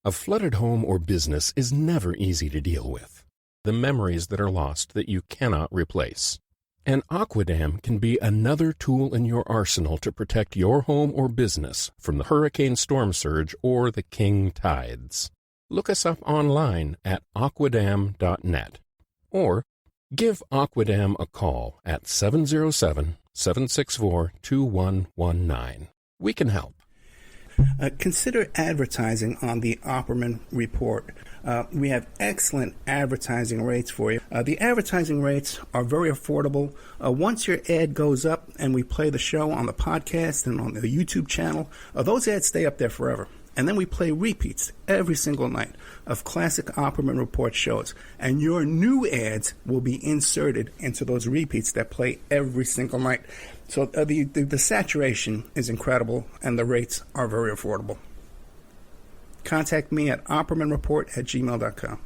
A flooded home or business is never easy to deal with. The memories that are lost that you cannot replace. And Aquadam can be another tool in your arsenal to protect your home or business from the hurricane storm surge or the king tides. Look us up online at aquadam.net or give Aquadam a call at 707-764-2119. We can help. Consider advertising on the Opperman Report. We have excellent advertising rates for you. The advertising rates are very affordable. Once your ad goes up and we play the show on the podcast and on the YouTube channel, those ads stay up there forever. And then we play repeats every single night of classic Opperman Report shows. And your new ads will be inserted into those repeats that play every single night. So the saturation is incredible, and the rates are very affordable. Contact me at oppermanreport@gmail.com.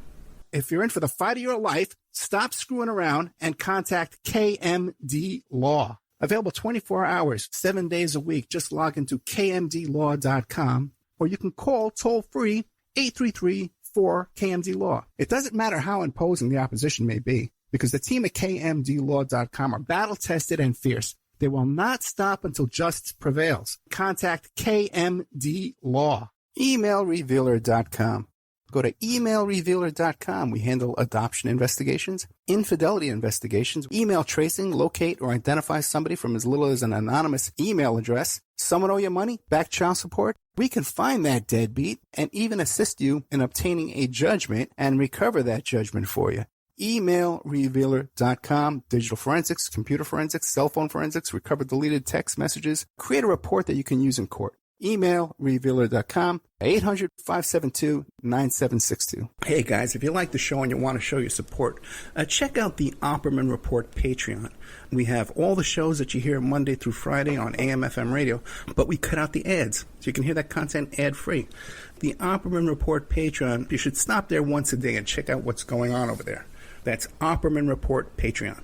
If you're in for the fight of your life, stop screwing around and contact KMD Law. Available 24 hours, 7 days a week. Just log into kmdlaw.com, or you can call toll-free 833-4KMD-LAW. It doesn't matter how imposing the opposition may be, because the team at kmdlaw.com are battle-tested and fierce. They will not stop until justice prevails. Contact KMD Law. Emailrevealer.com. Go to emailrevealer.com. We handle adoption investigations, infidelity investigations, email tracing, locate or identify somebody from as little as an anonymous email address. Someone owe you money? Back child support? We can find that deadbeat and even assist you in obtaining a judgment and recover that judgment for you. Emailrevealer.com. Digital forensics, computer forensics, cell phone forensics, recover deleted text messages. Create a report that you can use in court. Emailrevealer.com, 800-572-9762. Hey guys, if you like the show and you want to show your support, check out the Opperman Report Patreon. We have all the shows that you hear Monday through Friday on AM/FM radio, but we cut out the ads, so you can hear that content ad-free. The Opperman Report Patreon, you should stop there once a day and check out what's going on over there. That's Opperman Report Patreon.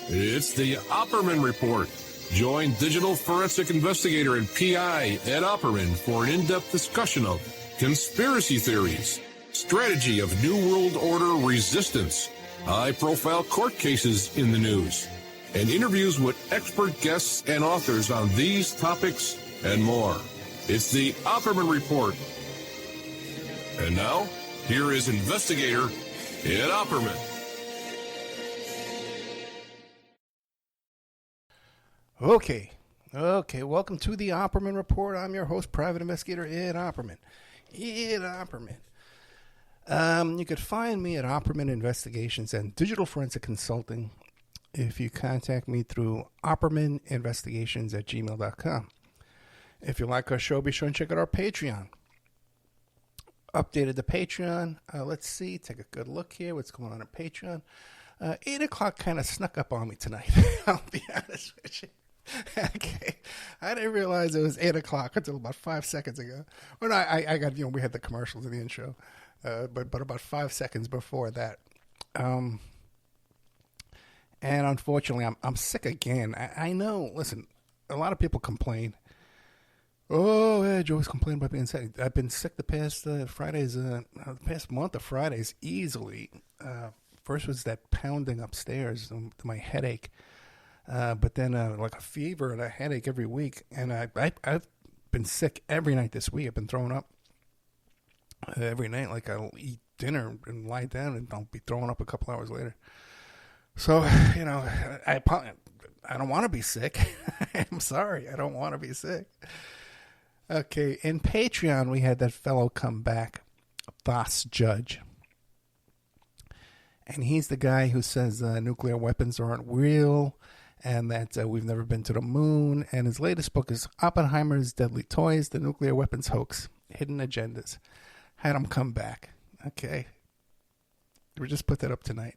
It's the Opperman Report. Join digital forensic investigator and PI Ed Opperman for an in-depth discussion of conspiracy theories, strategy of New World Order resistance, high-profile court cases in the news, and interviews with expert guests and authors on these topics and more. It's the Opperman Report. And now, here is investigator Ed Opperman. Okay, welcome to the Opperman Report. I'm your host, Private Investigator Ed Opperman. You could find me at Opperman Investigations and Digital Forensic Consulting if you contact me through oppermaninvestigations@gmail.com. If you like our show, be sure and check out our Patreon. Updated the Patreon. Let's see, take a good look here. What's going on at Patreon? 8 o'clock kind of snuck up on me tonight. I'll be honest with you. Okay, I didn't realize it was 8 o'clock until about 5 seconds ago. Well, no, I got, we had the commercials in the intro, but about 5 seconds before that. And unfortunately, I'm sick again. I know, listen, a lot of people complain. Oh, yeah, Joey's complaining about being sick. I've been sick the past Fridays, the past month of Fridays easily. First was that pounding upstairs, my headache. But then like a fever and a headache every week. And I've been sick every night this week. I've been throwing up every night. Like I'll eat dinner and lie down and I'll be throwing up a couple hours later. So, I don't want to be sick. I'm sorry. I don't want to be sick. Okay. In Patreon, we had that fellow come back, Thas Judge. And he's the guy who says nuclear weapons aren't real and that we've never been to the moon. And his latest book is Oppenheimer's Deadly Toys, The Nuclear Weapons Hoax, Hidden Agendas. Had him come back. Okay. We just put that up tonight.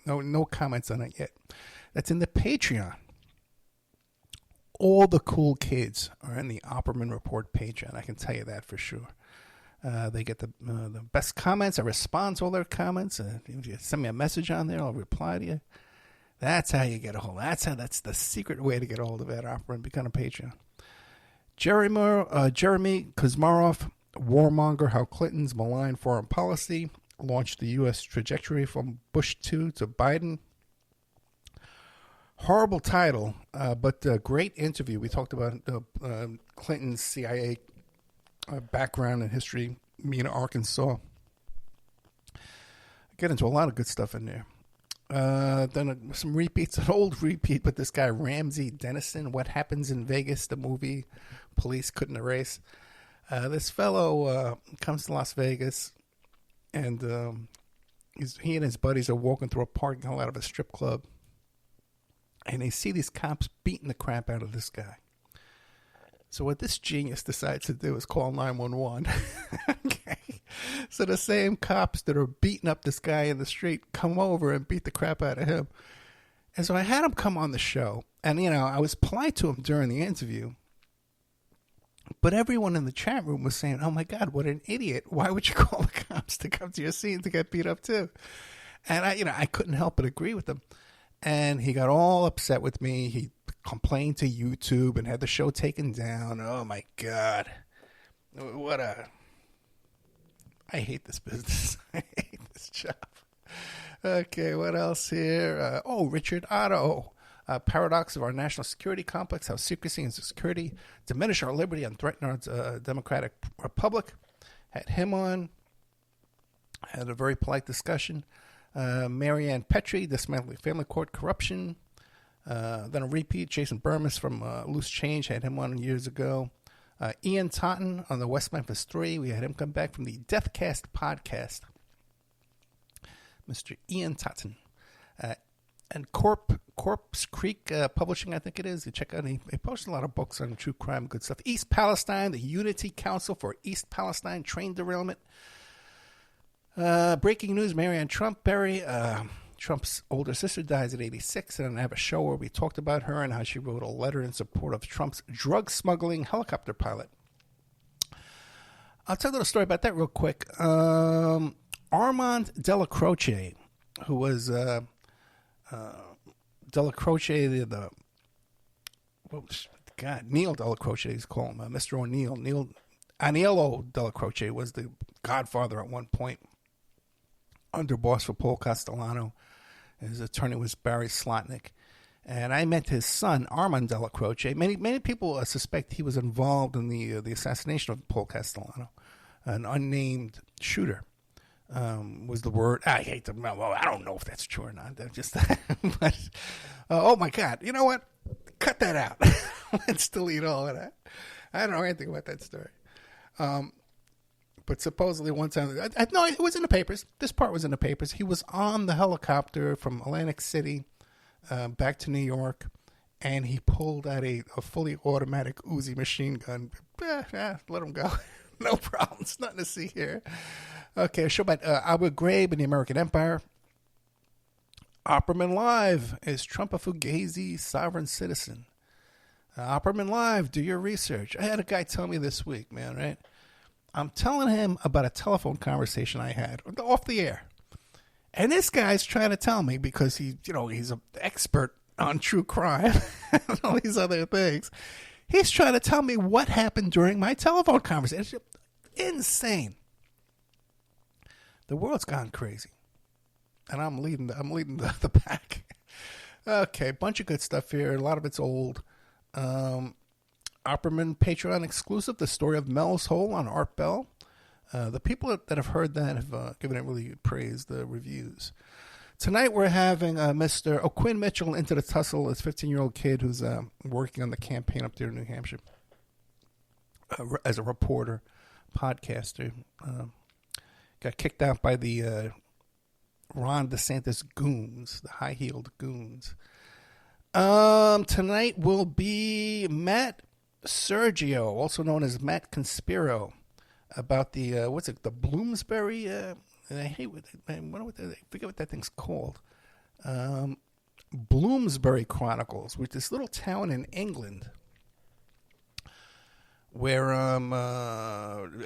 No comments on it yet. That's in the Patreon. All the cool kids are in the Opperman Report Patreon. I can tell you that for sure. They get the best comments. I respond to all their comments. If you send me a message on there, I'll reply to you. That's how you get a hold. That's the secret way to get a hold of Ed Opperman. Become a Patreon. Jeremy Kuzmarov, Warmonger, how Clinton's malign foreign policy launched the U.S. trajectory from Bush 2 to Biden. Horrible title, but a great interview. We talked about Clinton's CIA background and history, Mena, Arkansas. Get into a lot of good stuff in there. Then some repeats, an old repeat with this guy, Ramsey Dennison, What Happens in Vegas, the movie police couldn't erase. This fellow comes to Las Vegas, and he and his buddies are walking through a parking lot of a strip club, and they see these cops beating the crap out of this guy. So what this genius decides to do is call 911. Okay. So the same cops that are beating up this guy in the street come over and beat the crap out of him. And so I had him come on the show. And, I was polite to him during the interview. But everyone in the chat room was saying, oh, my God, what an idiot. Why would you call the cops to come to your scene to get beat up, too? And, I couldn't help but agree with him. And he got all upset with me. He complained to YouTube and had the show taken down. Oh, my God. I hate this business. I hate this job. Okay, what else here? Richard Otto. Paradox of our national security complex, how secrecy and security diminish our liberty and threaten our democratic republic. Had him on. Had a very polite discussion. Marianne Petrie, dismantling family court corruption. Then a repeat, Jason Burmis from Loose Change, had him on years ago. Ian Totten on the West Memphis 3, we had him come back from the Deathcast podcast. Mr. Ian Totten. And Corpse Creek Publishing, I think it is. You check out, he posted a lot of books on true crime, good stuff. East Palestine, the Unity Council for East Palestine train derailment. Breaking news, Marianne Trump Berry. Trump's older sister dies at 86, and I have a show where we talked about her and how she wrote a letter in support of Trump's drug smuggling helicopter pilot. I'll tell you a story about that real quick. Armand Della Croce, who was Della Croce, Neil Della Croce, he's called him, Mr. O'Neill. Aniello Della Croce was the godfather at one point, underboss for Paul Castellano. His attorney was Barry Slotnick. And I met his son, Armand Della Croce. Many people suspect he was involved in the assassination of Paul Castellano. An unnamed shooter was the word. I hate to, well, I don't know if that's true or not. Just, but, oh my God. You know what? Cut that out. Let's delete all of that. I don't know anything about that story. But supposedly one time, no, it was in the papers. This part was in the papers. He was on the helicopter from Atlantic City back to New York, and he pulled out a fully automatic Uzi machine gun. Let him go. No problems. Nothing to see here. Okay, a show about Abu Ghraib and the American Empire. Opperman Live. Is Trump a Fugazi sovereign citizen? Opperman Live, do your research. I had a guy tell me this week, man, right? I'm telling him about a telephone conversation I had off the air. And this guy's trying to tell me, because he's an expert on true crime and all these other things. He's trying to tell me what happened during my telephone conversation. Insane. The world's gone crazy. And I'm leading the pack. Okay, bunch of good stuff here. A lot of it's old. Opperman Patreon exclusive, the story of Mel's Hole on Art Bell. The people that have heard that have given it really praise, the reviews. Tonight we're having Mr. O'Quinn Mitchell into the tussle, this 15-year-old kid who's working on the campaign up there in New Hampshire as a reporter, podcaster. Got kicked out by the Ron DeSantis goons, the high-heeled goons. Tonight will be Matt Sergio, also known as Matt Conspiro, about the the Bloomsbury. And I hate I forget what that thing's called. Bloomsbury Chronicles, which is this little town in England where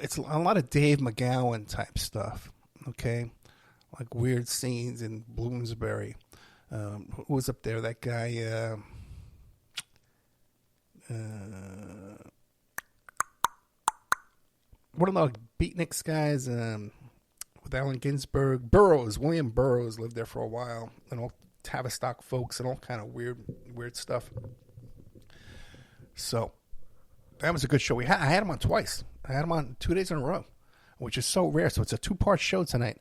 it's a lot of Dave McGowan type stuff. Okay, like weird scenes in Bloomsbury. Who was up there? That guy. one of the beatniks guys with Allen Ginsberg. William Burroughs lived there for a while, and all Tavistock folks and all kind of weird stuff. So that was a good show. I had him on twice. I had him on 2 days in a row, which is so rare. So it's a 2-part show tonight.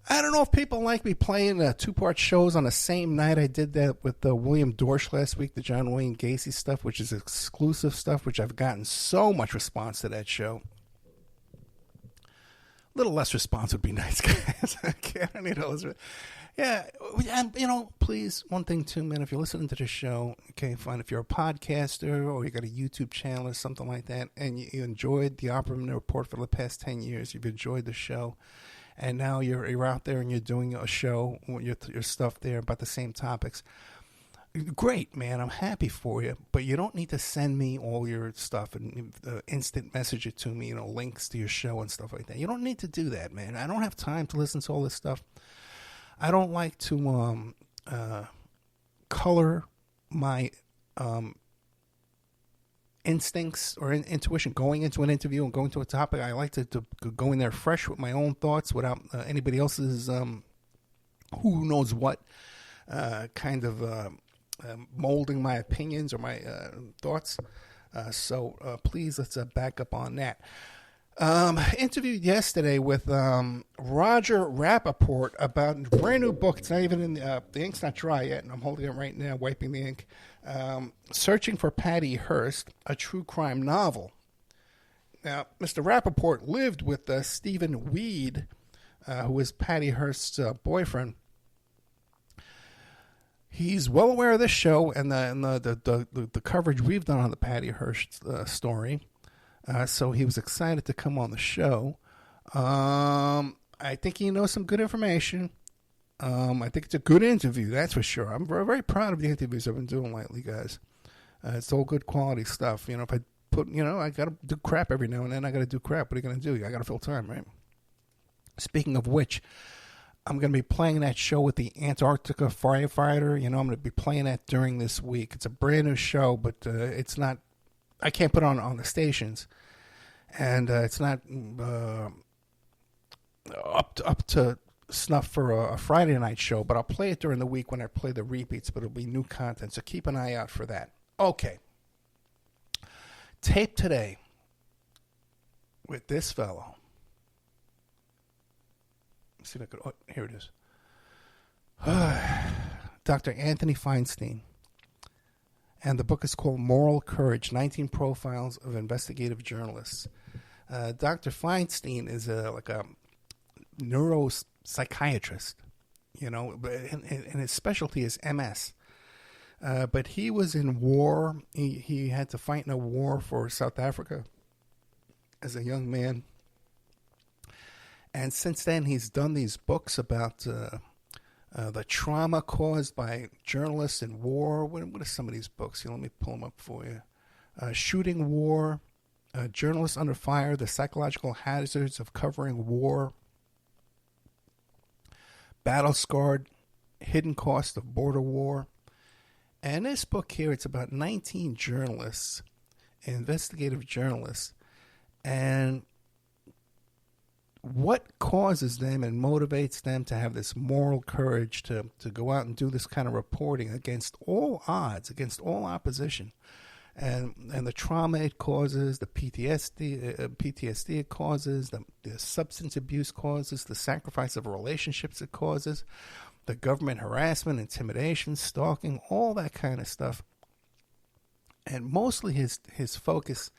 I don't know if people like me playing 2-part shows on the same night. I did that with William Dorsch last week, the John Wayne Gacy stuff, which is exclusive stuff, which I've gotten so much response to that show. A little less response would be nice, guys. Okay, I don't need all this. Yeah, and, please, one thing too, man, if you're listening to the show, okay, fine. If you're a podcaster or you got a YouTube channel or something like that, and you enjoyed the Opperman Report for the past 10 years, you've enjoyed the show, and now you're out there and you're doing a show, your stuff there about the same topics. Great, man. I'm happy for you. But you don't need to send me all your stuff and instant message it to me, links to your show and stuff like that. You don't need to do that, man. I don't have time to listen to all this stuff. I don't like to color my instincks or intuition going into an interview and going to a topic. I like to go in there fresh with my own thoughts without anybody else's who knows what kind of molding my opinions or my thoughts. So please, let's back up on that. Interviewed yesterday with Roger Rappaport about a brand new book. It's not even in the ink's not dry yet, and I'm holding it right now, wiping the ink. Searching for Patty Hearst, a true crime novel. Now, Mr. Rappaport lived with Stephen Weed, who is Patty Hearst's boyfriend. He's well aware of this show and the coverage we've done on the Patty Hearst story. So he was excited to come on the show. I think he knows some good information. I think it's a good interview, that's for sure. I'm very, very proud of the interviews I've been doing lately, guys. It's all good quality stuff. If I put, I got to do crap every now and then. I got to do crap. What are you going to do? I got to fill time, right? Speaking of which, I'm going to be playing that show with the Antarctica firefighter. I'm going to be playing that during this week. It's a brand new show, but it's not, I can't put it on the stations. And it's not up to snuff for a Friday night show, but I'll play it during the week when I play the repeats, but it'll be new content, so keep an eye out for that. Okay. Tape today with this fellow. Let's see if I could, here it is. Dr. Anthony Feinstein. And the book is called Moral Courage, 19 Profiles of Investigative Journalists. Dr. Feinstein is like a neuropsychiatrist, and his specialty is MS. But he was in war. He had to fight in a war for South Africa as a young man. And since then, he's done these books about the trauma caused by journalists in war. What are some of these books? Let me pull them up for you. Shooting War, Journalists Under Fire, The Psychological Hazards of Covering War, Battle Scarred, Hidden Cost of Border War. And this book here, it's about 19 journalists, investigative journalists, and what causes them and motivates them to have this moral courage to go out and do this kind of reporting against all odds, against all opposition, and the trauma it causes, the PTSD it causes, the substance abuse causes, the sacrifice of relationships it causes, the government harassment, intimidation, stalking, all that kind of stuff. And mostly his focus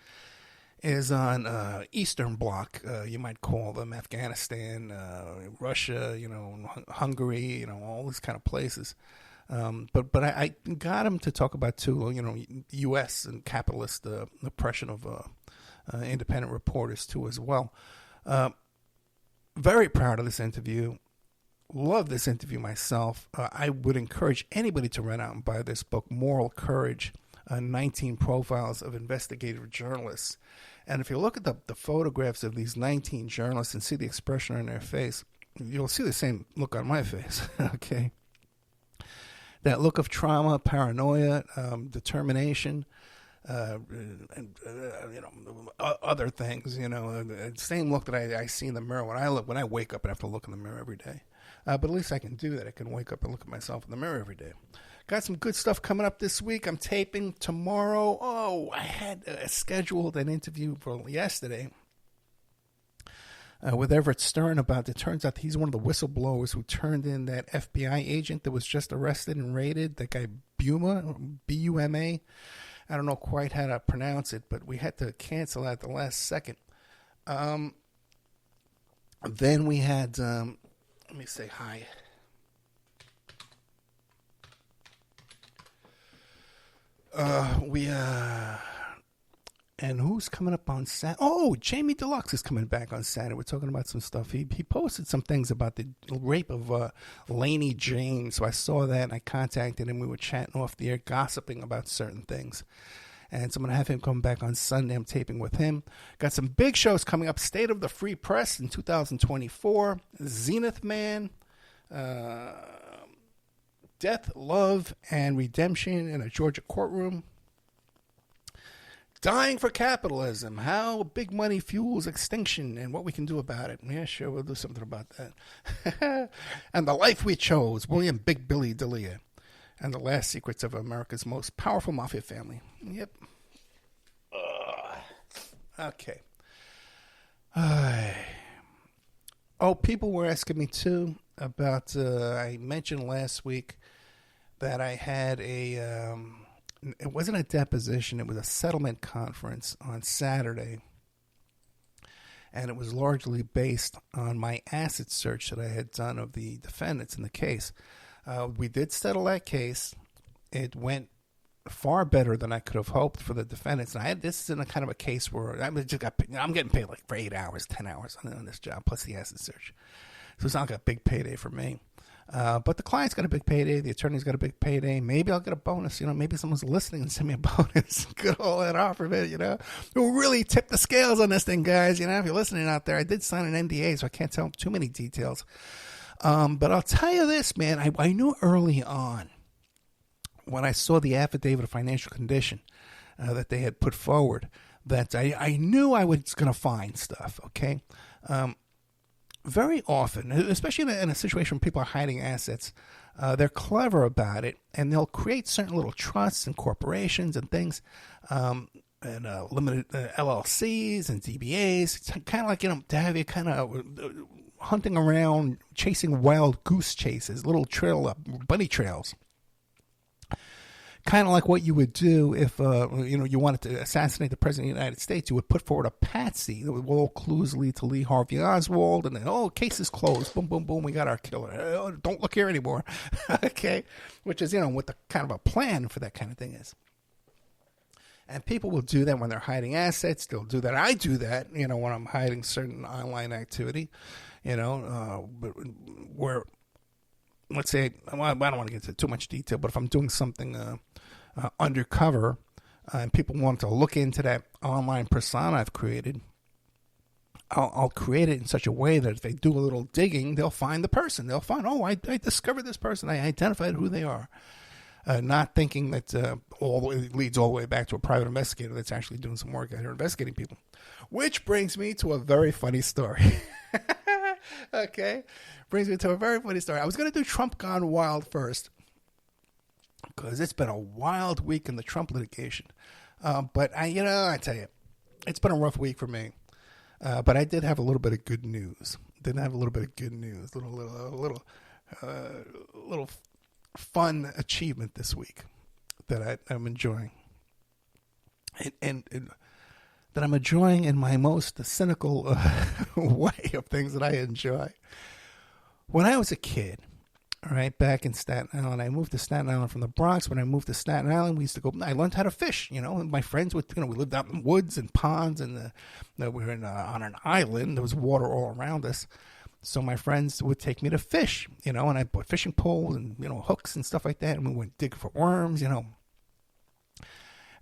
is on Eastern Bloc, you might call them, Afghanistan, Russia, Hungary, all these kind of places. But I got him to talk about, too, U.S. and capitalist oppression of independent reporters, too, as well. Very proud of this interview. Love this interview myself. I would encourage anybody to run out and buy this book, Moral Courage, 19 Profiles of Investigative Journalists. And if you look at the photographs of these 19 journalists and see the expression on their face, you'll see the same look on my face, okay? That look of trauma, paranoia, determination, other things. Same look that I see in the mirror when I wake up and have to look in the mirror every day. But at least I can do that. I can wake up and look at myself in the mirror every day. Got some good stuff coming up this week. I'm taping tomorrow. Oh, I had scheduled an interview for yesterday with Everett Stern about it. Turns out he's one of the whistleblowers who turned in that FBI agent that was just arrested and raided, that guy Buma, B-U-M-A. I don't know quite how to pronounce it, but we had to cancel at the last second. Then we had, let me say hi. And who's coming up on Saturday? Oh, Jamie Deluxe is coming back on Saturday. We're talking about some stuff. He posted some things about the rape of Laney James. So I saw that and I contacted him. We were chatting off the air, gossiping about certain things. And so I'm going to have him come back on Sunday. I'm taping with him. Got some big shows coming up. State of the Free Press in 2024. Zenith Man. Death, Love, and Redemption in a Georgia Courtroom. Dying for Capitalism, How Big Money Fuels Extinction and What We Can Do About It. Yeah, sure, we'll do something about that. And The Life We Chose, William Big Billy D'Elia. And The Last Secrets of America's Most Powerful Mafia Family. Yep. Okay. People were asking me, too, about, I mentioned last week that I had it wasn't a deposition, it was a settlement conference on Saturday. And it was largely based on my asset search that I had done of the defendants in the case. We did settle that case. It went far better than I could have hoped for the defendants. And this is in a kind of a case where I'm getting paid like for 8 hours, 10 hours on this job, plus the asset search. So it's not like a big payday for me. But the client's got a big payday. The attorney's got a big payday. Maybe I'll get a bonus. Maybe someone's listening and send me a bonus. Good old that offer of it, We'll really tip the scales on this thing, guys. If you're listening out there, I did sign an NDA, so I can't tell too many details. But I'll tell you this, man. I knew early on when I saw the affidavit of financial condition that they had put forward that I knew I was going to find stuff, okay? Very often, especially in a situation where people are hiding assets, they're clever about it, and they'll create certain little trusts and corporations and things, and limited LLCs and DBAs. It's kind of like, to have you kind of hunting around, chasing wild goose chases, little bunny trails. Kind of like what you would do if, you wanted to assassinate the President of the United States. You would put forward a patsy. All clues lead to Lee Harvey Oswald. And then, case is closed. Boom, boom, boom. We got our killer. Don't look here anymore. Okay? Which is, what the kind of a plan for that kind of thing is. And people will do that when they're hiding assets. They'll do that. I do that, when I'm hiding certain online activity, where... Let's say, I don't want to get into too much detail, but if I'm doing something undercover and people want to look into that online persona I've created, I'll create it in such a way that if they do a little digging, they'll find the person. They'll find, I discovered this person. I identified who they are. Not thinking that it leads all the way back to a private investigator that's actually doing some work out here investigating people. Which brings me to a very funny story. Okay? Brings me to a very funny story. I was going to do Trump Gone Wild first, because it's been a wild week in the Trump litigation. But I tell you, it's been a rough week for me. But I did have a little bit of good news. Little fun achievement this week that I'm enjoying. And that I'm enjoying in my most cynical way of things that I enjoy. When I was a kid, all right, back in Staten Island, I moved to Staten Island from the Bronx. When I moved to Staten Island, we used to go, I learned how to fish, and my friends would, we lived out in woods and ponds, and we were on an island. There was water all around us. So my friends would take me to fish, and I bought fishing poles and, hooks and stuff like that. And we went dig for worms, And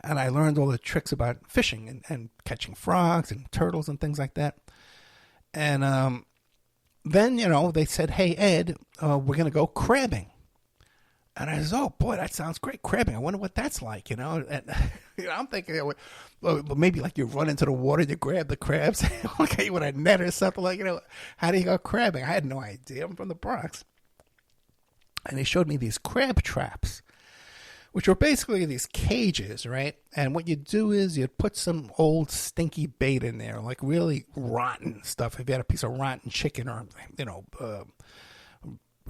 I learned all the tricks about fishing and catching frogs and turtles and things like that. And then, they said, hey, Ed, we're going to go crabbing. And I said, oh, boy, that sounds great. Crabbing. I wonder what that's like, And I'm thinking, well, maybe like you run into the water, you grab the crabs, okay, with a net or something like, how do you go crabbing? I had no idea. I'm from the Bronx. And they showed me these crab traps, which were basically these cages, right? And what you do is you put some old stinky bait in there, like really rotten stuff. If you had a piece of rotten chicken or,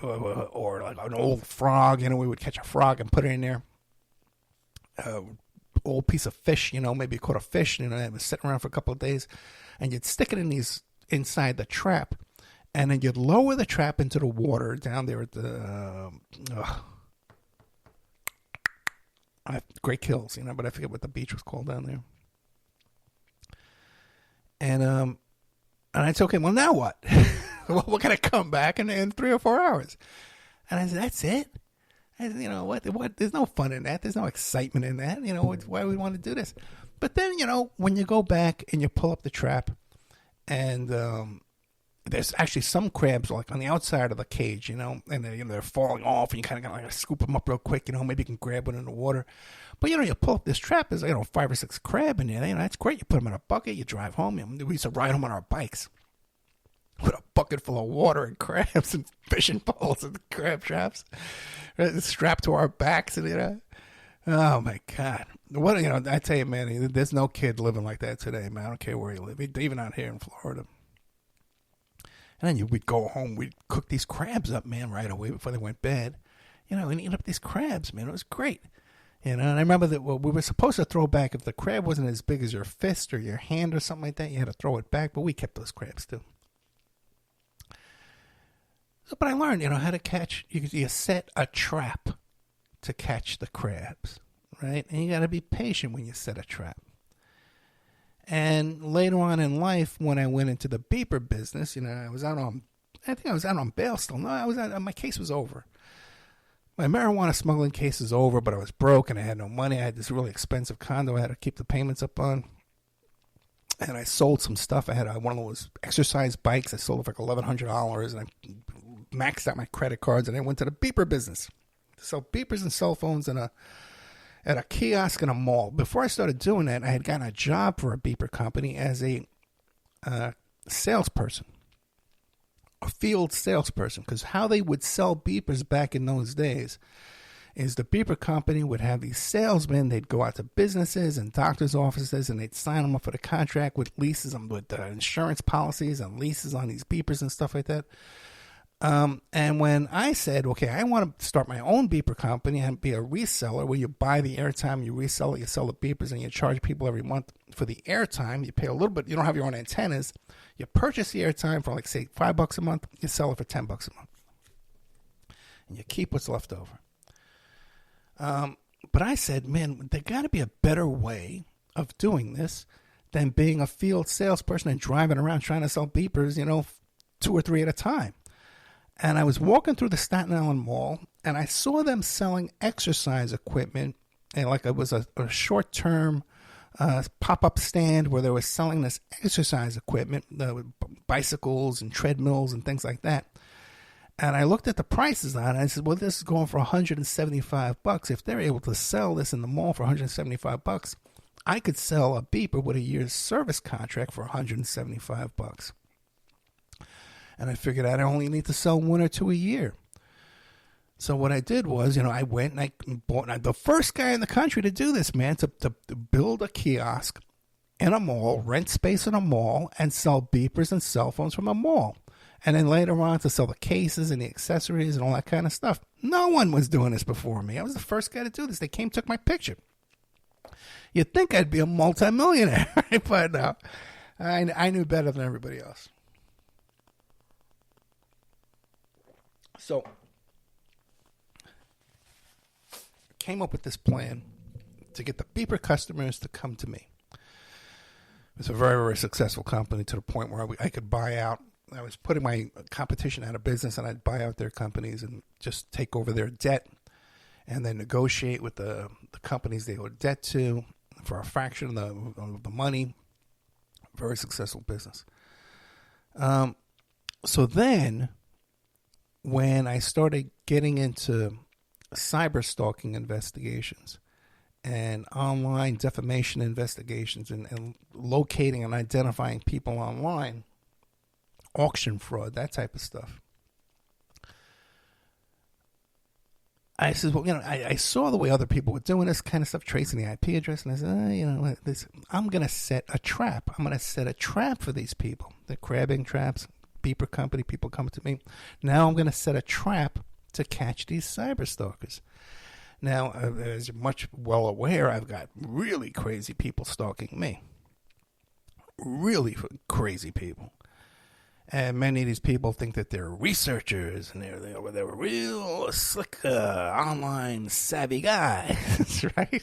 or like an old frog, we would catch a frog and put it in there. Old piece of fish, maybe you caught a fish, it was sitting around for a couple of days, and you'd stick it inside the trap, and then you'd lower the trap into the water down there at the Great Kills, but I forget what the beach was called down there. And I said, okay, well, now what? We're going to come back in 3 or 4 hours. And I said, that's it? I said, what? There's no fun in that. There's no excitement in that. Why we want to do this? But then, when you go back and you pull up the trap, and there's actually some crabs like on the outside of the cage, and they're falling off, and you kind of got to scoop them up real quick, maybe you can grab one in the water. But, you pull up this trap, there's, 5 or 6 crab in there, that's great. You put them in a bucket, you drive home. We used to ride home on our bikes with a bucket full of water and crabs and fishing poles and crab traps strapped to our backs, and, oh my God. What, I tell you, man, there's no kid living like that today, man. I don't care where you live, even out here in Florida. And then we'd go home, we'd cook these crabs up, man, right away before they went bad, and eat up these crabs, man. It was great. And I remember that we were supposed to throw back if the crab wasn't as big as your fist or your hand or something like that. You had to throw it back, but we kept those crabs too. But I learned, how to catch. You set a trap to catch the crabs, right? And you got to be patient when you set a trap. And later on in life, when I went into the beeper business, I was out on bail still. No, my case was over. My marijuana smuggling case is over, but I was broke and I had no money. I had this really expensive condo I had to keep the payments up on. And I sold some stuff. I had one of those exercise bikes. I sold it for like $1,100, and I maxed out my credit cards, and I went to the beeper business to sell beepers and cell phones at a kiosk in a mall. Before I started doing that, I had gotten a job for a beeper company as a salesperson, a field salesperson, because how they would sell beepers back in those days is the beeper company would have these salesmen. They'd go out to businesses and doctors' offices, and they'd sign them up for the contract with leases and with insurance policies and leases on these beepers and stuff like that. And when I said, okay, I want to start my own beeper company and be a reseller where you buy the airtime, you resell it, you sell the beepers, and you charge people every month for the airtime. You pay a little bit. You don't have your own antennas. You purchase the airtime for, like, say, $5 a month. You sell it for $10 a month. And you keep what's left over. But I said, man, there got to be a better way of doing this than being a field salesperson and driving around trying to sell beepers, 2 or 3 at a time. And I was walking through the Staten Island Mall, and I saw them selling exercise equipment, and like it was a short-term pop-up stand where they were selling this exercise equipment, bicycles and treadmills and things like that. And I looked at the prices on it, and I said, well, this is going for $175. If they're able to sell this in the mall for $175, I could sell a beeper with a year's service contract for $175. And I figured I only need to sell 1 or 2 a year. So what I did was, I went and I bought the first guy in the country to do this, man, to build a kiosk in a mall, rent space in a mall, and sell beepers and cell phones from a mall. And then later on to sell the cases and the accessories and all that kind of stuff. No one was doing this before me. I was the first guy to do this. They came, took my picture. You'd think I'd be a multimillionaire, but no, I knew better than everybody else. So, I came up with this plan to get the beeper customers to come to me. It's a very, very successful company to the point where I could buy out. I was putting my competition out of business, and I'd buy out their companies and just take over their debt and then negotiate with the companies they owed debt to for a fraction of the money. Very successful business. So then, when I started getting into cyber stalking investigations and online defamation investigations and locating and identifying people online, auction fraud, that type of stuff. I said, well, I saw the way other people were doing this kind of stuff, tracing the IP address, and I said, I'm going to set a trap. I'm going to set a trap for these people. The crabbing traps, beeper company, people come to me. Now I'm going to set a trap to catch these cyber stalkers. Now, as you're much well aware, I've got really crazy people stalking me. Really crazy people. And many of these people think that they're researchers and they're real slick, online savvy guys, right?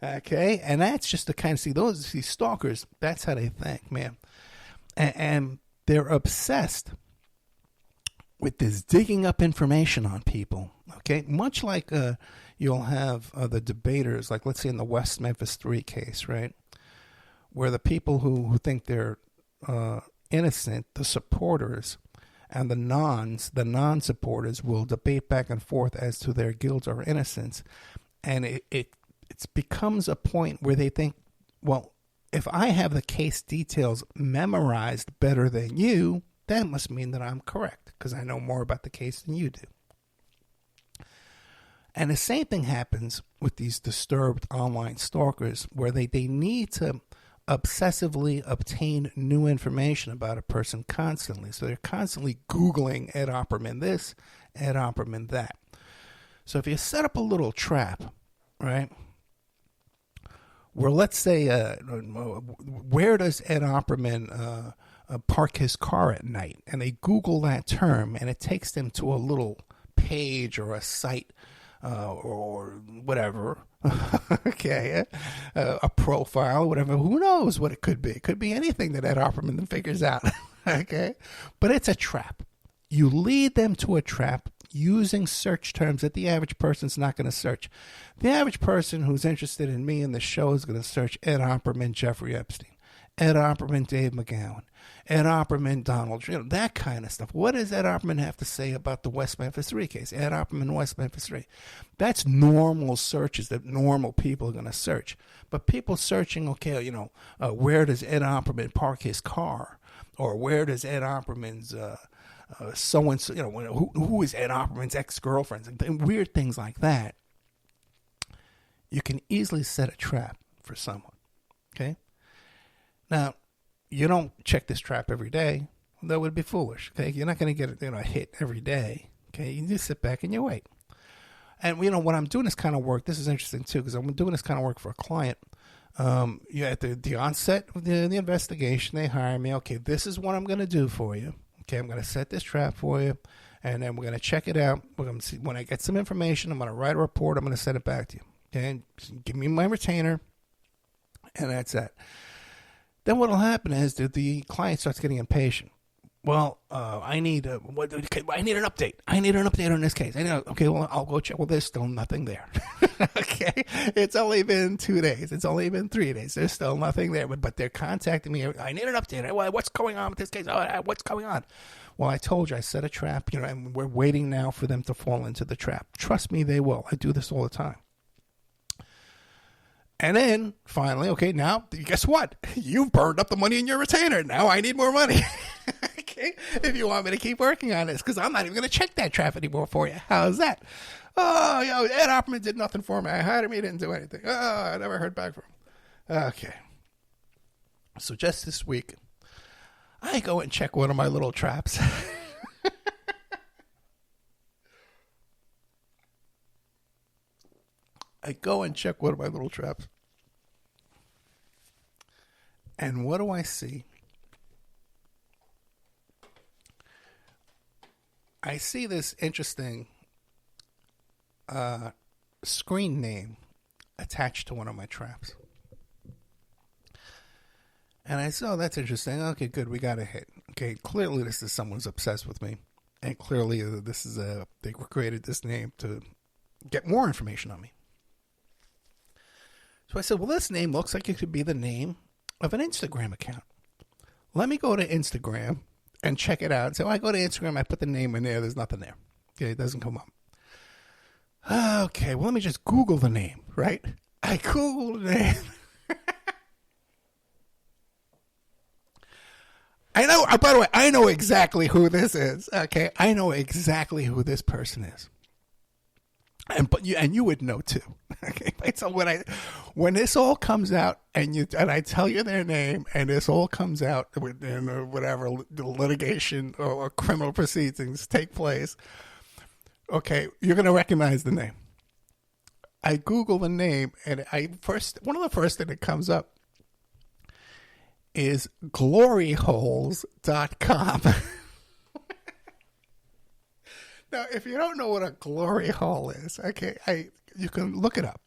Okay, and that's just the kind of these stalkers. That's how they think, man, and they're obsessed with this digging up information on people. Okay, much like you'll have the debaters, like let's say in the West Memphis 3 case, right, where the people who think they're innocent, the supporters, and the non-supporters will debate back and forth as to their guilt or innocence, and it becomes a point where they think, well, if I have the case details memorized better than you, that must mean that I'm correct because I know more about the case than you do. And the same thing happens with these disturbed online stalkers, where they need to obsessively obtain new information about a person constantly. So they're constantly Googling Ed Opperman this, Ed Opperman that. So if you set up a little trap, right, where let's say, where does Ed Opperman park his car at night? And they Google that term, and it takes them to a little page or a site or whatever, okay, a profile, whatever. Who knows what it could be? It could be anything that Ed Opperman figures out, okay? But it's a trap. You lead them to a trap using search terms that the average person's not going to search. The average person who's interested in me and the show is going to search Ed Opperman, Jeffrey Epstein, Ed Opperman, Dave McGowan, Ed Opperman, Donald Trump, that kind of stuff. What does Ed Opperman have to say about the West Memphis 3 case? Ed Opperman, West Memphis 3. That's normal searches that normal people are going to search. But people searching, okay, where does Ed Opperman park his car? Or where does Ed Opperman's so-and-so, who is Ed Opperman's ex-girlfriends? And weird things like that. You can easily set a trap for someone, okay? Now, you don't check this trap every day. That would be foolish. Okay, you're not going to get a hit every day. Okay, you just sit back and you wait. And when I'm doing this kind of work, this is interesting too, because I'm doing this kind of work for a client. At the onset of the investigation, they hire me. Okay, this is what I'm going to do for you. Okay, I'm going to set this trap for you, and then we're going to check it out. We're going to see when I get some information. I'm going to write a report. I'm going to send it back to you. Okay, and give me my retainer, and that's that. Then what will happen is that the client starts getting impatient. Well, I need an update. I need an update on this case. Okay, well, I'll go check. Well, there's still nothing there. Okay, it's only been 2 days. It's only been 3 days. There's still nothing there. But they're contacting me. I need an update. What's going on with this case? What's going on? Well, I told you I set a trap. And we're waiting now for them to fall into the trap. Trust me, they will. I do this all the time. And then, finally, okay, now, guess what? You've burned up the money in your retainer. Now I need more money. Okay? If you want me to keep working on this, because I'm not even going to check that trap anymore for you. How's that? Oh, Ed Opperman did nothing for me. I hired him. He didn't do anything. Oh, I never heard back from him. Okay. So just this week, I go and check one of my little traps. I go and check one of my little traps. And what do I see? I see this interesting screen name attached to one of my traps. And I said, oh, that's interesting. Okay, good. We got a hit. Okay, clearly this is someone's obsessed with me. And clearly this is they created this name to get more information on me. So I said, well, this name looks like it could be the name of an Instagram account. Let me go to Instagram and check it out. So I go to Instagram, I put the name in there. There's nothing there. Okay, it doesn't come up. Okay, well, let me just Google the name, right? I Googled the name. I know, by the way, I know exactly who this is, okay? I know exactly who this person is. And you would know too. Okay. So when this all comes out and I tell you their name and this all comes out in whatever litigation or criminal proceedings take place, okay, you're going to recognize the name. I Google the name and one of the first thing that comes up is gloryholes.com. Now, if you don't know what a glory hole is, okay, you can look it up.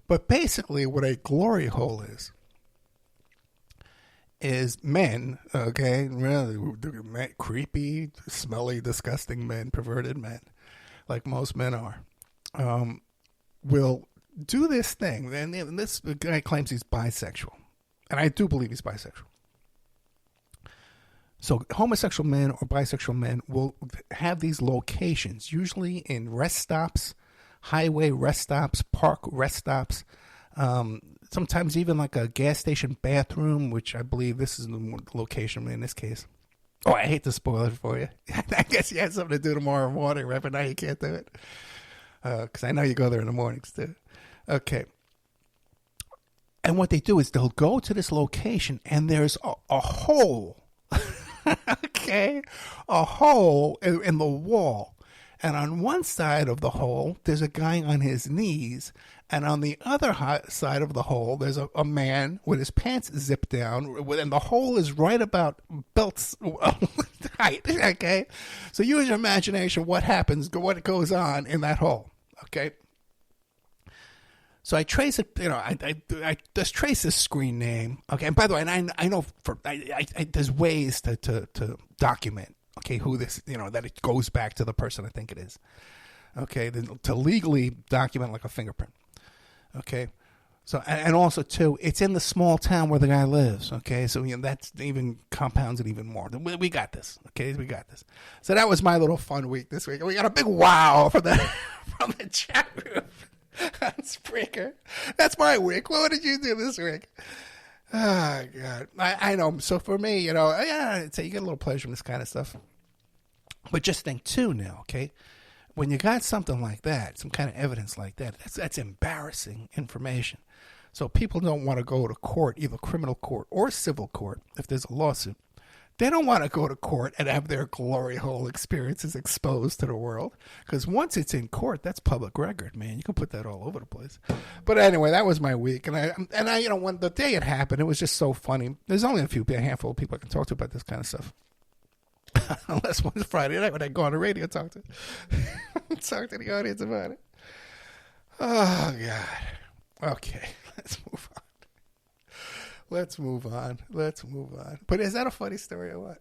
But basically what a glory hole is men, okay, really creepy, smelly, disgusting men, perverted men, like most men are, will do this thing. And this guy claims he's bisexual. And I do believe he's bisexual. So homosexual men or bisexual men will have these locations, usually in rest stops, highway rest stops, park rest stops, sometimes even like a gas station bathroom, which I believe this is the location in this case. Oh, I hate to spoil it for you. I guess you had something to do tomorrow morning, right? But now you can't do it. Because I know you go there in the mornings too. Okay. And what they do is they'll go to this location and there's a hole. Okay, a hole in the wall, and on one side of the hole there's a guy on his knees, and on the other side of the hole there's a man with his pants zipped down, and the hole is right about belt height. Okay, so use your imagination. What what goes on in that hole? Okay. So I trace it, I just trace this screen name. Okay, and by the way, and I know there's ways to document, okay, who this, that it goes back to the person I think it is. Okay, to legally document like a fingerprint. Okay, so and also too, it's in the small town where the guy lives. Okay, so that's even compounds it even more. We got this. Okay, we got this. So that was my little fun week this week. We got a big wow from the chat room. On Spreaker. That's my week. What did you do this week? Oh, God. I know. So for me, I'd say you get a little pleasure from this kind of stuff. But just think, too, now, okay? When you got something like that, some kind of evidence like that, that's embarrassing information. So people don't want to go to court, either criminal court or civil court, if there's a lawsuit. They don't want to go to court and have their glory hole experiences exposed to the world. Because once it's in court, that's public record, man. You can put that all over the place. But anyway, that was my week. And I when the day it happened, it was just so funny. There's only a handful of people I can talk to about this kind of stuff. Unless one's Friday night when I go on the radio and talk to the audience about it. Oh, God. Okay, let's move on. Let's move on. But is that a funny story or what?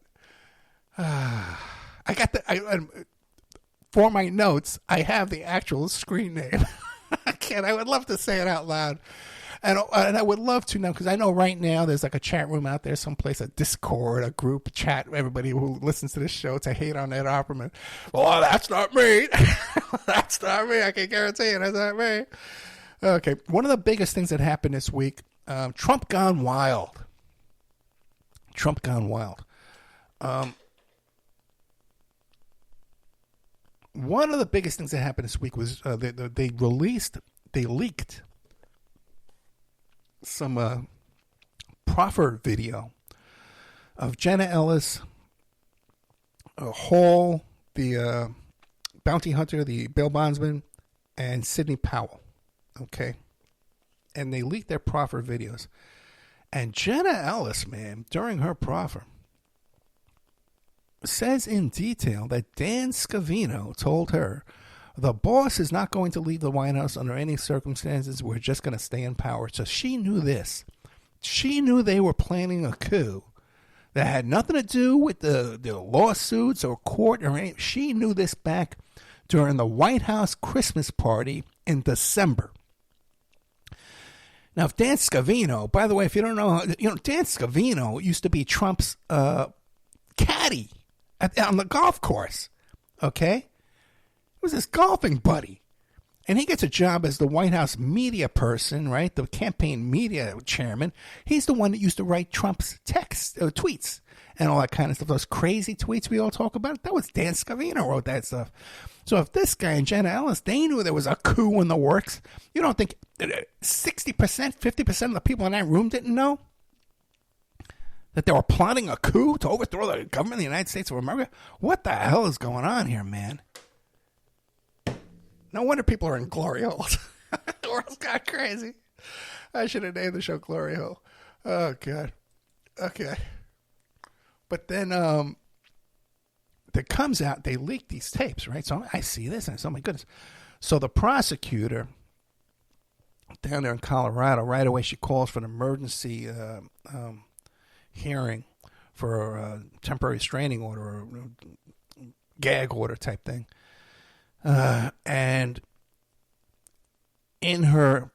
I got for my notes, I have the actual screen name. I would love to say it out loud. And I would love to now, because I know right now there's like a chat room out there someplace, a Discord, a group chat, everybody who listens to this show to hate on Ed Opperman. Well, that's not me. That's not me. I can guarantee you that's not me. Okay, one of the biggest things that happened this week, Trump gone wild. One of the biggest things that happened this week was they leaked some proffer video of Jenna Ellis, Hall, the bounty hunter, the bail bondsman, and Sidney Powell. Okay. And they leaked their proffer videos. And Jenna Ellis, man, during her proffer, says in detail that Dan Scavino told her, the boss is not going to leave the White House under any circumstances. We're just going to stay in power. So she knew this. She knew they were planning a coup that had nothing to do with the lawsuits or court or anything. She knew this back during the White House Christmas party in December. Now, if Dan Scavino, by the way, if you don't know, Dan Scavino used to be Trump's caddy on the golf course, okay? He was his golfing buddy. And he gets a job as the White House media person, right? The campaign media chairman. He's the one that used to write Trump's tweets and all that kind of stuff. Those crazy tweets we all talk about. That was Dan Scavino wrote that stuff. So if this guy and Jenna Ellis, they knew there was a coup in the works, you don't think 60%, 50% of the people in that room didn't know that they were plotting a coup to overthrow the government of the United States of America? What the hell is going on here, man? No wonder people are in glory holes. The world's got crazy. I should have named the show Glory Hole. Oh, God. Okay. But then it comes out, they leak these tapes, right? So I see this, and I say, oh, my goodness. So the prosecutor down there in Colorado, right away, she calls for an emergency hearing for a temporary restraining order or gag order type thing. And in her,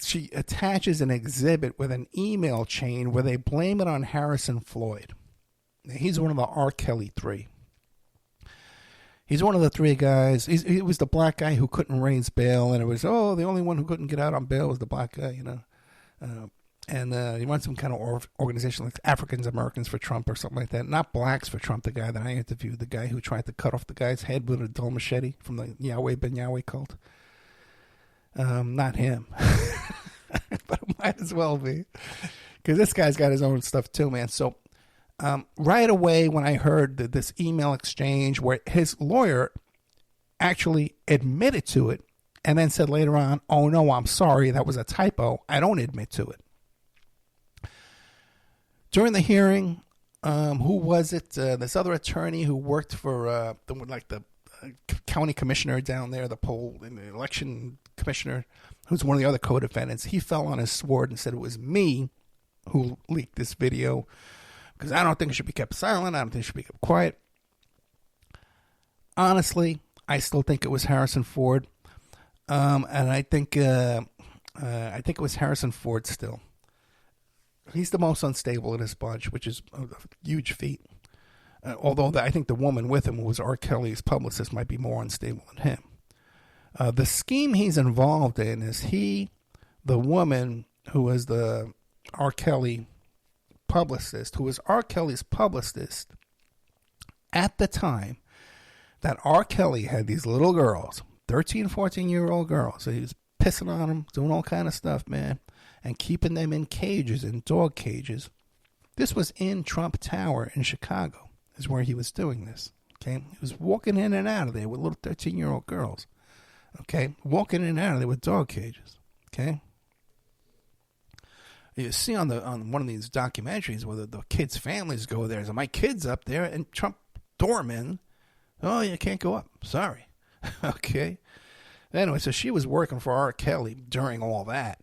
she attaches an exhibit with an email chain where they blame it on Harrison Floyd. Now, he's one of the R. Kelly three. He's one of the three guys. He was the black guy who couldn't raise bail, and it was, the only one who couldn't get out on bail was the black guy, you know. And he runs some kind of organization like Africans Americans for Trump or something like that. Not Blacks for Trump, the guy that I interviewed, the guy who tried to cut off the guy's head with a dull machete from the Yahweh Ben Yahweh cult. Not him. But it might as well be. Because this guy's got his own stuff too, man. So right away when I heard this email exchange where his lawyer actually admitted to it and then said later on, oh, no, I'm sorry, that was a typo. I don't admit to it. During the hearing, who was it? This other attorney who worked for the county commissioner down there, the election commissioner, who's one of the other co-defendants. He fell on his sword and said it was me who leaked this video because I don't think it should be kept silent. I don't think it should be kept quiet. Honestly, I still think it was Harrison Ford, and I think it was Harrison Ford still. He's the most unstable in this bunch, which is a huge feat. Although I think the woman with him, who was R. Kelly's publicist, might be more unstable than him. The scheme he's involved in is the woman who was the R. Kelly publicist, who was R. Kelly's publicist at the time that R. Kelly had these little girls, 13, 14-year-old girls. So he was pissing on them, doing all kind of stuff, man, and keeping them in cages, in dog cages. This was in Trump Tower in Chicago, is where he was doing this. Okay, he was walking in and out of there with little 13-year-old girls. Okay, walking in and out of there with dog cages. Okay, you see on one of these documentaries where the kids' families go there. So my kid's up there, and Trump doorman, oh, you can't go up. Sorry. Okay. Anyway, so she was working for R. Kelly during all that.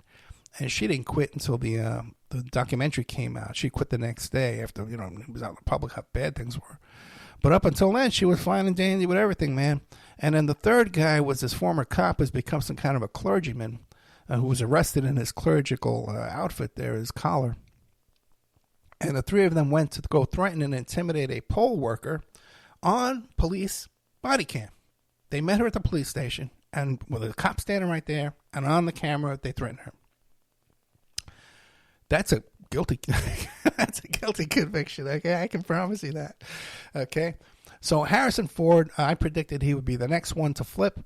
And she didn't quit until the documentary came out. She quit the next day after, it was out in the public how bad things were. But up until then, she was fine and dandy with everything, man. And then the third guy was this former cop who's become some kind of a clergyman who was arrested in his clerical outfit there, his collar. And the three of them went to go threaten and intimidate a poll worker on police body cam. They met her at the police station, and with a cop standing right there, and on the camera, they threatened her. That's a guilty conviction, okay? I can promise you that, okay? So Harrison Ford, I predicted he would be the next one to flip,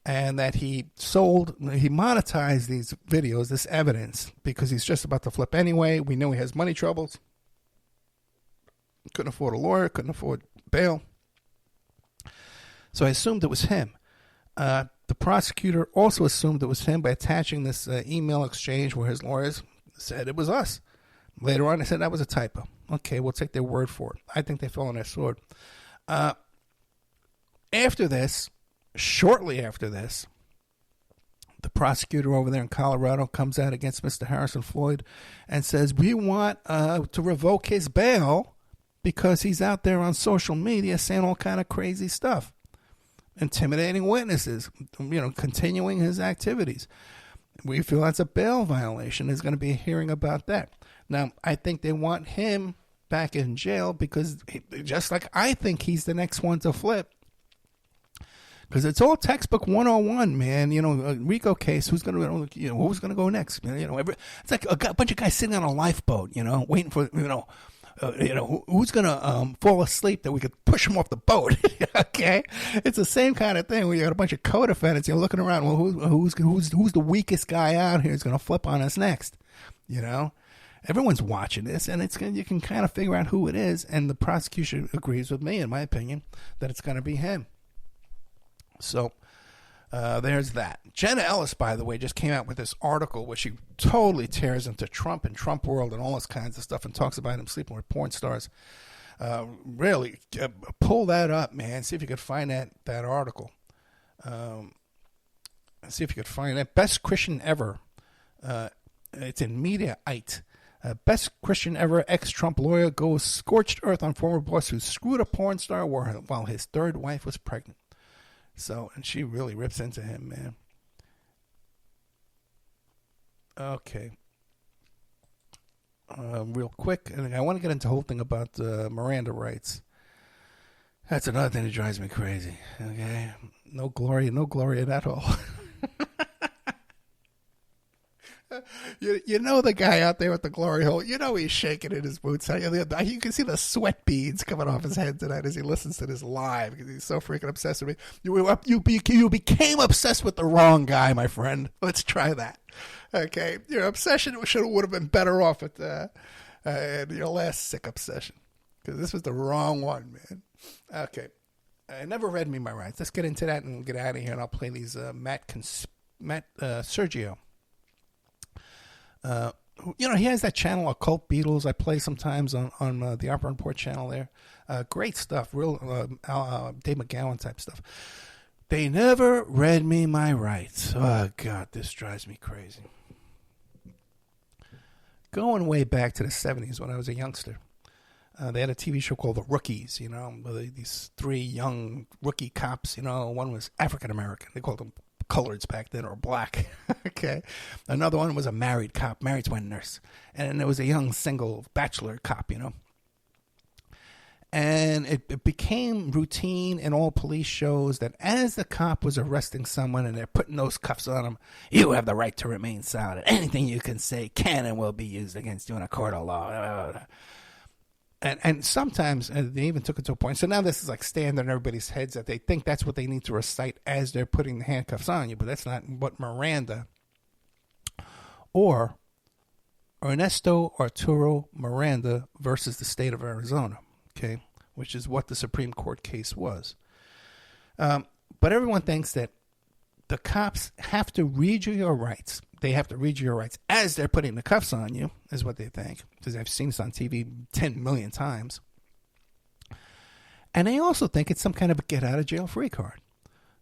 and that he monetized these videos, this evidence, because he's just about to flip anyway. We know he has money troubles. Couldn't afford a lawyer, couldn't afford bail. So I assumed it was him. The prosecutor also assumed it was him by attaching this email exchange where his lawyers said it was us. Later on, they said that was a typo. Okay, we'll take their word for it. I think they fell on their sword. After this, shortly after this, the prosecutor over there in Colorado comes out against Mr. Harrison Floyd and says, we want to revoke his bail because he's out there on social media saying all kind of crazy stuff, intimidating witnesses, continuing his activities. We feel that's a bail violation. There's going to be a hearing about that. Now, I think they want him back in jail because just like I think he's the next one to flip, Because it's all textbook 101, man. RICO case. Who's gonna go next? It's like a bunch of guys sitting on a lifeboat, waiting for who's gonna fall asleep that we could push them off the boat. Okay, it's the same kind of thing. We got a bunch of co-defendants. You're looking around. Well, who's the weakest guy out here who's gonna flip on us next? Everyone's watching this, and you can kind of figure out who it is. And the prosecution agrees with me, in my opinion, that it's gonna be him. So there's that. Jenna Ellis, by the way, just came out with this article where she totally tears into Trump and Trump world and all this kinds of stuff and talks about him sleeping with porn stars. Really, pull that up, man. See if you could find that article. See if you could find that. Best Christian ever. It's in Mediaite. Best Christian ever, ex-Trump lawyer goes scorched earth on former boss who screwed a porn star while his third wife was pregnant. So, and she really rips into him, man. Okay. Real quick, and I want to get into the whole thing about Miranda rights. That's another thing that drives me crazy. Okay, no glory at all. You know the guy out there with the glory hole. He's shaking in his boots. You can see the sweat beads coming off his head tonight as he listens to this live because he's so freaking obsessed with me. You became obsessed with the wrong guy, my friend. Let's try that. Okay, your obsession would have been better off at your last sick obsession because this was the wrong one, man. Okay, I never read me my rights. Let's get into that and get out of here, and I'll play these Matt Sergio. He has that channel, Occult Beatles. I play sometimes on the Opera Report channel there. Great stuff, real Dave McGowan type stuff. They never read me my rights. Oh, God, this drives me crazy. Going way back to the 70s when I was a youngster, they had a TV show called The Rookies, these three young rookie cops. One was African-American. They called them coloreds back then, or black. Okay. Another one was a married cop, married to a nurse. And there was a young single bachelor cop, And it became routine in all police shows that as the cop was arresting someone and they're putting those cuffs on him, you have the right to remain silent. Anything you can say can and will be used against you in a court of law. And sometimes they even took it to a point. So now this is like standard in everybody's heads that they think that's what they need to recite as they're putting the handcuffs on you. But that's not what Miranda or Ernesto Arturo Miranda versus the state of Arizona, okay, which is what the Supreme Court case was. But everyone thinks that the cops have to read you your rights. They have to read you your rights as they're putting the cuffs on you, is what they think. Because I've seen this on TV 10 million times. And they also think it's some kind of a get-out-of-jail-free card.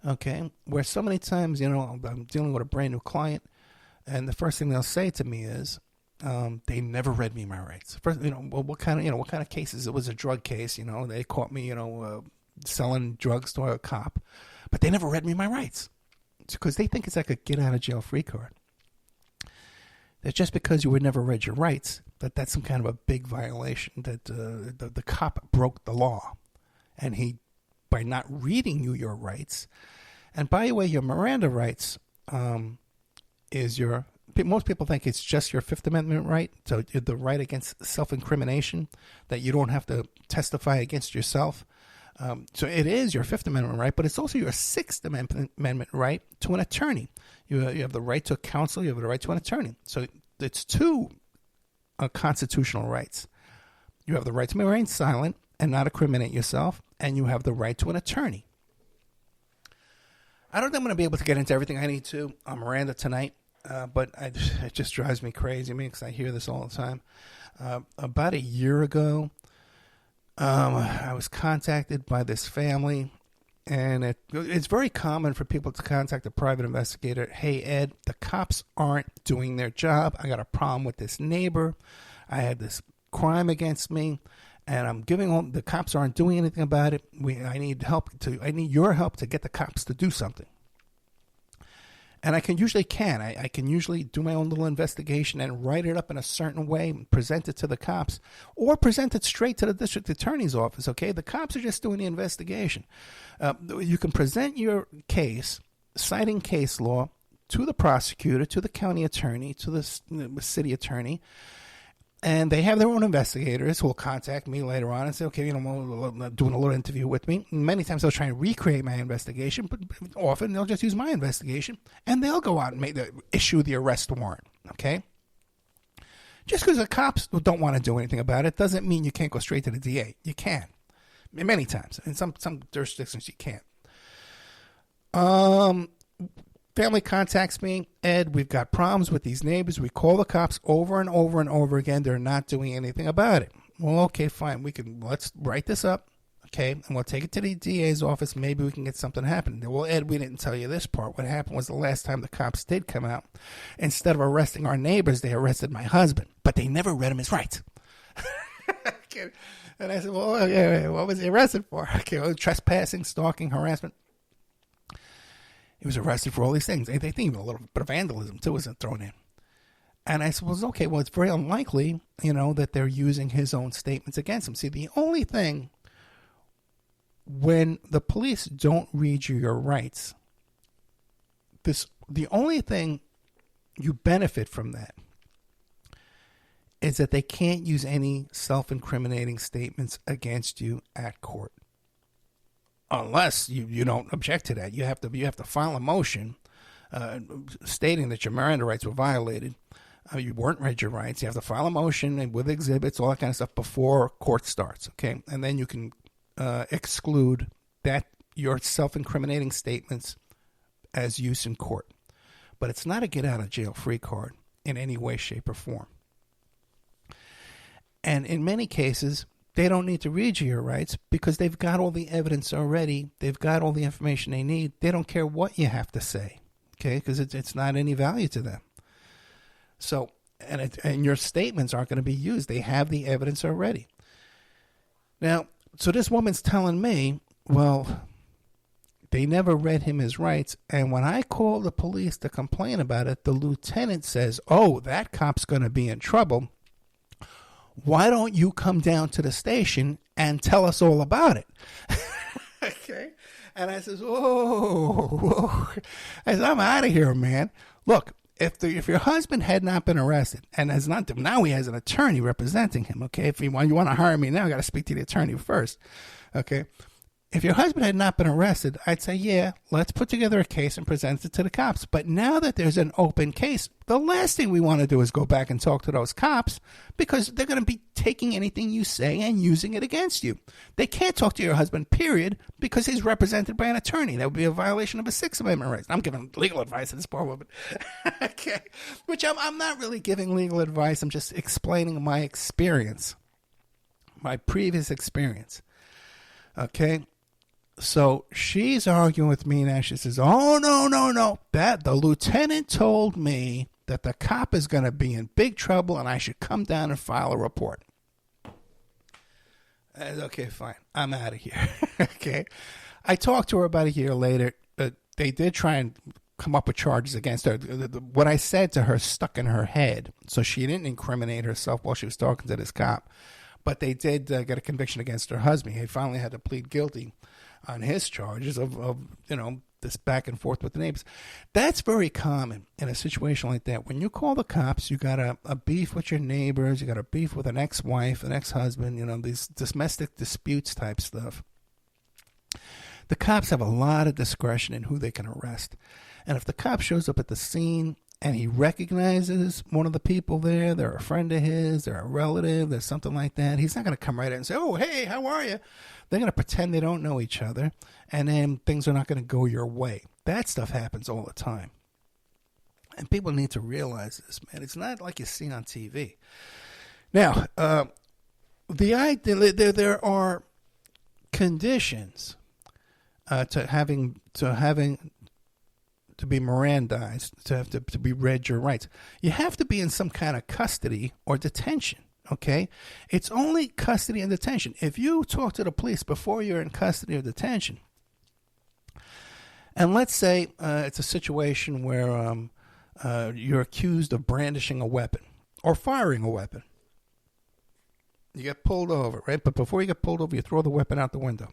Okay? Where so many times, I'm dealing with a brand new client, and the first thing they'll say to me is, they never read me my rights. First, what kind of cases? It was a drug case, they caught me, selling drugs to a cop. But they never read me my rights. Because they think it's like a get-out-of-jail-free card. That just because you were never read your rights, that's some kind of a big violation, that the cop broke the law. And he, by not reading you your rights, and by the way, your Miranda rights most people think it's just your Fifth Amendment right, so the right against self-incrimination, that you don't have to testify against yourself. So it is your Fifth Amendment right, but it's also your Sixth Amendment right to an attorney. You have the right to counsel. You have the right to an attorney. So it's two constitutional rights. You have the right to remain silent and not incriminate yourself, and you have the right to an attorney. I don't think I'm going to be able to get into everything I need to on Miranda tonight, but it just drives me crazy, because I hear this all the time. About a year ago, I was contacted by this family, and it's very common for people to contact a private investigator. Hey, Ed, the cops aren't doing their job. I got a problem with this neighbor. I had this crime against me, and the cops aren't doing anything about it. I need your help to get the cops to do something. And I can usually do my own little investigation and write it up in a certain way, present it to the cops, or present it straight to the district attorney's office, okay? The cops are just doing the investigation. You can present your case, citing case law, to the prosecutor, to the county attorney, to the city attorney, and they have their own investigators who will contact me later on and say, okay, doing a little interview with me. Many times they'll try and recreate my investigation, but often they'll just use my investigation, and they'll go out and issue the arrest warrant, okay? Just because the cops don't want to do anything about it doesn't mean you can't go straight to the DA. You can. Many times. In some jurisdictions, you can't. Family contacts me, Ed, we've got problems with these neighbors. We call the cops over and over and over again. They're not doing anything about it. Well, okay, fine. Let's write this up, okay, and we'll take it to the DA's office. Maybe we can get something happening. Well, Ed, we didn't tell you this part. What happened was the last time the cops did come out, instead of arresting our neighbors, they arrested my husband, but they never read him his rights. And I said, well, yeah, what was he arrested for? Okay, well, trespassing, stalking, harassment. He was arrested for all these things. They think even a little bit of vandalism, too, wasn't thrown in. And I said, well, okay, well, it's very unlikely, that they're using his own statements against him. See, the only thing, when the police don't read you your rights, the only thing you benefit from that is that they can't use any self-incriminating statements against you at court. Unless you don't object to that. You have to file a motion stating that your Miranda rights were violated. You weren't read your rights. You have to file a motion with exhibits, all that kind of stuff before court starts. Okay, and then you can exclude that your self-incriminating statements as use in court. But it's not a get out of jail free card in any way, shape, or form. And in many cases, they don't need to read you your rights because they've got all the evidence already. They've got all the information they need. They don't care what you have to say, okay, because it's not any value to them. So, and your statements aren't going to be used. They have the evidence already. Now, so this woman's telling me, well, they never read him his rights, and when I call the police to complain about it, the lieutenant says, oh, that cop's going to be in trouble. Why don't you come down to the station and tell us all about it? Okay. And I says, whoa. I said, I'm out of here, man. Look, if your husband had not been arrested and has not, now he has an attorney representing him, okay? If you want to hire me now, I got to speak to the attorney first, okay? If your husband had not been arrested, I'd say, yeah, let's put together a case and present it to the cops. But now that there's an open case, the last thing we want to do is go back and talk to those cops because they're going to be taking anything you say and using it against you. They can't talk to your husband, period, because he's represented by an attorney. That would be a violation of a Sixth Amendment right. I'm giving legal advice to this poor woman. Okay. Which I'm not really giving legal advice. I'm just explaining my experience, my previous experience. Okay. So she's arguing with me now. She says, oh, no. That the lieutenant told me that the cop is going to be in big trouble and I should come down and file a report. I said, okay, fine. I'm out of here. Okay. I talked to her about a year later. They did try and come up with charges against her. What I said to her stuck in her head. So she didn't incriminate herself while she was talking to this cop. But they did get a conviction against her husband. He finally had to plead guilty on his charges of this back and forth with the neighbors. That's very common in a situation like that. When you call the cops, you got a beef with your neighbors, you got a beef with an ex-wife, an ex-husband, these domestic disputes type stuff. The cops have a lot of discretion in who they can arrest. And if the cop shows up at the scene and he recognizes one of the people there, they're a friend of his, they're a relative, there's something like that, he's not going to come right in and say, oh, hey, how are you? They're going to pretend they don't know each other, and then things are not going to go your way. That stuff happens all the time. And people need to realize this, man. It's not like you see on TV. Now, the idea there are conditions to be Mirandized, to be read your rights. You have to be in some kind of custody or detention, okay? It's only custody and detention. If you talk to the police before you're in custody or detention, And let's say it's a situation where you're accused of brandishing a weapon or firing a weapon. You get pulled over, right? But before you get pulled over, you throw the weapon out the window.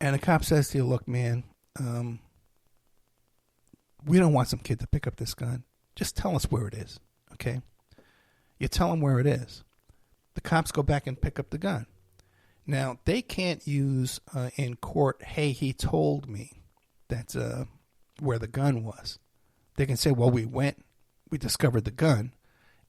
And the cop says to you, look, man, we don't want some kid to pick up this gun. Just tell us where it is, okay? You tell them where it is. The cops go back and pick up the gun. Now, they can't use in court, hey, he told me that's where the gun was. They can say, well, we discovered the gun,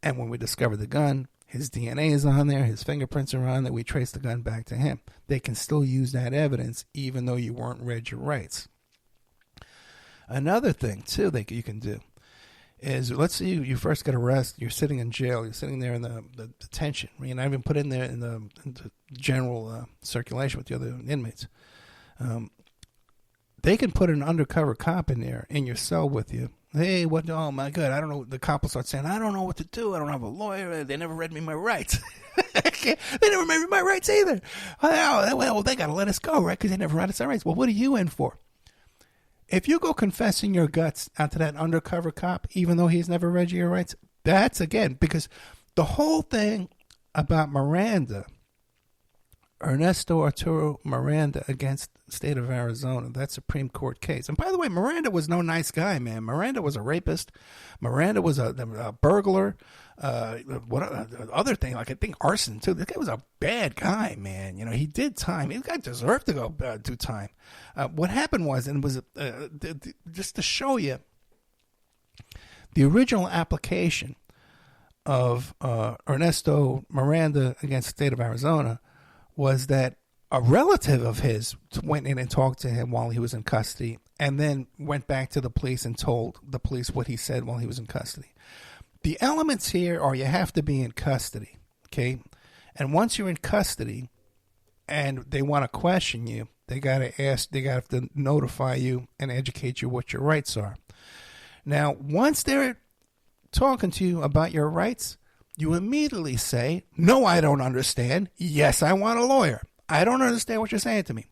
and when we discovered the gun, his DNA is on there, his fingerprints are on there, we traced the gun back to him. They can still use that evidence even though you weren't read your rights. Another thing, too, that you can do is, let's say you first get arrested, you're sitting in jail, you're sitting there in the detention. I mean, I've been put in there in the general circulation with the other inmates. They can put an undercover cop in there in your cell with you. Hey, what? Oh, my God, I don't know. The cop will start saying, I don't know what to do. I don't have a lawyer. They never read me my rights. They never read me my rights either. Well, they got to let us go, right? Because they never read us our rights. Well, what are you in for? If you go confessing your guts out to that undercover cop, even though he's never read you your rights, that's, again, because the whole thing about Miranda, Ernesto Arturo Miranda against the state of Arizona, that Supreme Court case. And by the way, Miranda was no nice guy, man. Miranda was a rapist. Miranda was a burglar. Other thing, like I think arson, too. This guy was a bad guy, man. You know, he did time. This guy deserved to go do time. What happened was, and it was just to show you, the original application of Ernesto Miranda against the state of Arizona was that a relative of his went in and talked to him while he was in custody and then went back to the police and told the police what he said while he was in custody. The elements here are you have to be in custody, okay? And once you're in custody and they want to question you, they got to notify you and educate you what your rights are. Now, once they're talking to you about your rights, you immediately say, no, I don't understand. Yes, I want a lawyer. I don't understand what you're saying to me.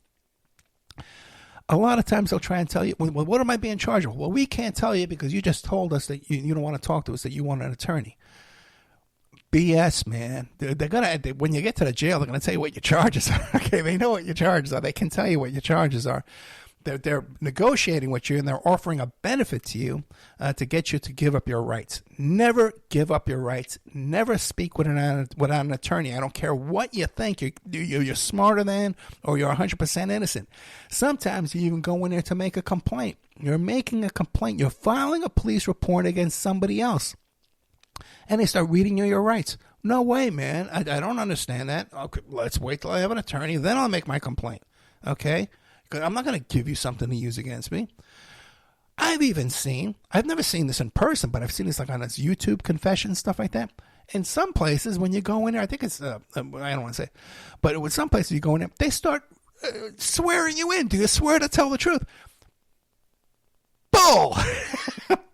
A lot of times they'll try and tell you, well, what am I being charged with? Well, we can't tell you because you just told us that you don't want to talk to us, that you want an attorney. BS, man. They're gonna, when you get to the jail, they're going to tell you what your charges are. Okay, they know what your charges are. They can tell you what your charges are. They're negotiating with you, and they're offering a benefit to you to get you to give up your rights. Never give up your rights. Never speak without an attorney. I don't care what you think. You're smarter than, or you're 100% innocent. Sometimes you even go in there to make a complaint. You're making a complaint. You're filing a police report against somebody else. And they start reading you your rights. No way, man. I don't understand that. Okay, let's wait till I have an attorney. Then I'll make my complaint. Okay? Because I'm not going to give you something to use against me. I've never seen this in person, but I've seen this like on this YouTube confession, stuff like that. In some places, when you go in there, I think it's, I don't want to say, but with some places you go in there, they start swearing you in. Do you swear to tell the truth? Bull!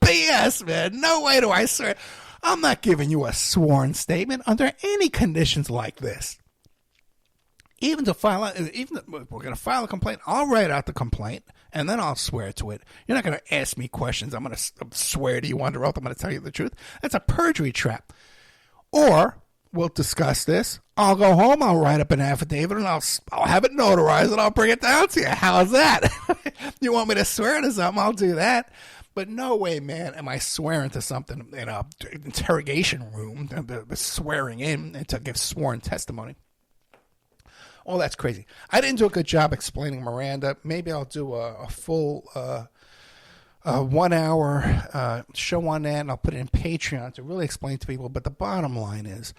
BS, man. No way do I swear. I'm not giving you a sworn statement under any conditions like this. We're going to file a complaint. I'll write out the complaint, and then I'll swear to it. You're not going to ask me questions. I'm going to swear to you under oath. I'm going to tell you the truth. That's a perjury trap. Or we'll discuss this. I'll go home. I'll write up an affidavit, and I'll have it notarized, and I'll bring it down to you. How's that? You want me to swear to something? I'll do that. But no way, man, am I swearing to something in an interrogation room, swearing in to give sworn testimony. Oh, that's crazy. I didn't do a good job explaining Miranda. Maybe I'll do a full 1 hour show on that, and I'll put it in Patreon to really explain to people. But the bottom line is,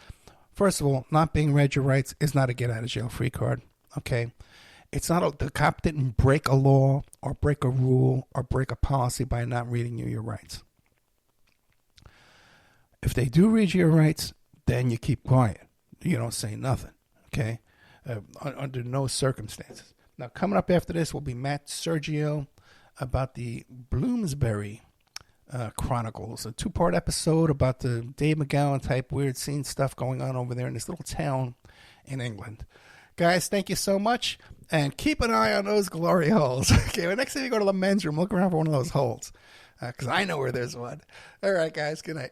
first of all, not being read your rights is not a get-out-of-jail-free card, okay? It's not the cop didn't break a law or break a rule or break a policy by not reading you your rights. If they do read you your rights, then you keep quiet. You don't say nothing, okay? Under no circumstances. Now, coming up after this will be Matt Sergio about the Bloomsbury Chronicles, a 2-part episode about the Dave McGowan type weird scene stuff going on over there in this little town in England. Guys, thank you so much. And keep an eye on those glory holes. Okay, well, next time you go to the men's room, look around for one of those holes. Because I know where there's one. All right, guys, good night.